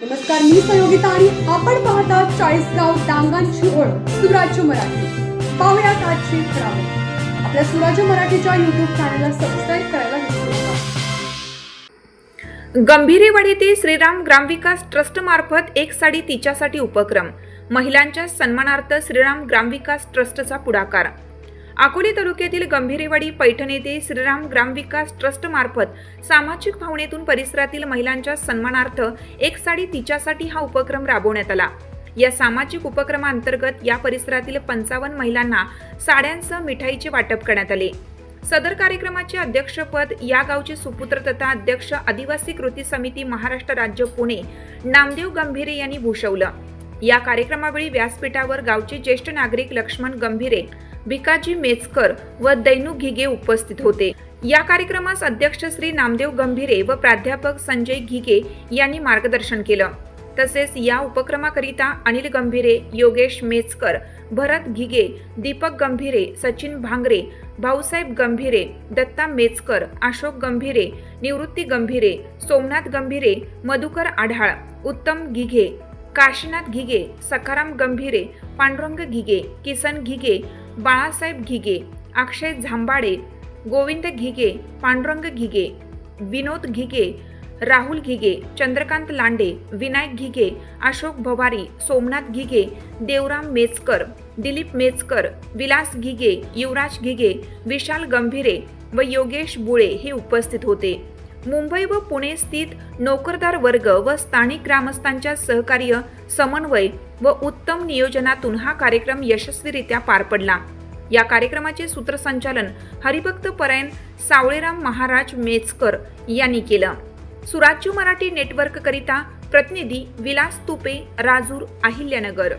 नमस्कार, मी सहयोगिता आणि आपण पाहता चाळीसगाव डांगांची ओळख सुराज्य मराठी। पाहुयात आजची खबरं। आपल्या सुराज्य मराठीच्या YouTube चॅनलला सबस्क्राइब करायला विसरू नका। गंभीरेवाडी येथे श्रीराम ग्रामविकास ट्रस्ट मार्फत एक साडी तिच्यासाठी उपक्रम। महिलांच्या सन्मानार्थ श्रीराम ग्रामविकास ट्रस्टचा पुढाकार। अकोले तालुक्यातील गंभीरेवाडी पैठण येथे श्रीराम ग्रामविकास ट्रस्ट मार्फत सामाजिक भावनेतून परिसरातील महिलांच्या सन्मानार्थ एक साडी तिच्यासाठी हा उपक्रम राबवण्यात आला। या सामाजिक उपक्रमांतर्गत या परिसरातील 55 महिलांना साड्यांसह मिठाईचे वाटप करण्यात आले। सदर कार्यक्रमाचे अध्यक्षपद या गावचे सुपुत्र तथा अध्यक्ष आदिवासी कृती समिती महाराष्ट्र राज्य पुणे नामदेव गंभीरे यांनी भूषवलं। या कार्यक्रमावेळी व्यासपीठावर गावचे ज्येष्ठ नागरिक लक्ष्मण गंभीरे, भिकाजी मेचकर व दैनू घिगे उपस्थित होते। या कार्यक्रमास अध्यक्ष श्री नामदेव गंभीरे व प्राध्यापक संजय घिगे यांनी मार्गदर्शन केलं। तसेच या उपक्रमाकरिता अनिल गंभीरे, योगेश मेचकर, भरत घिगे, दीपक गंभीरे, सचिन भांगरे, भाऊसाहेब गंभीरे, दत्ता मेचकर, अशोक गंभीरे, निवृत्ती गंभीरे, सोमनाथ गंभीरे, मधुकर आढाळ, उत्तम घिगे, काशीनाथ घिगे, सखाराम गंभीरे, पांडुरंग घिगे, किसन घिगे, बाळासाहेब घिगे, अक्षय झांबाडे, गोविंद घिगे, पांडुरंग घिगे, विनोद घिगे, राहुल घिगे, चंद्रकांत लांडे, विनायक घिगे, अशोक भवारी, सोमनाथ घिगे, देवराम मेचकर, दिलीप मेचकर, विलास घिगे, युवराज घिगे, विशाल गंभीरे व योगेश बुळे हे उपस्थित होते। मुंबई व पुणे स्थित नोकरदार वर्ग व स्थानिक ग्रामस्थांच्या सहकार्य, समन्वय व उत्तम नियोजनातून हा कार्यक्रम यशस्वीरित्या पार पडला। या कार्यक्रमाचे सूत्रसंचालन हरिभक्त परायण सावळेराम महाराज मेचकर यांनी केलं। सुराज्य मराठी नेटवर्क करिता प्रतिनिधी विलास तुपे, राजूर, अहिल्यानगर।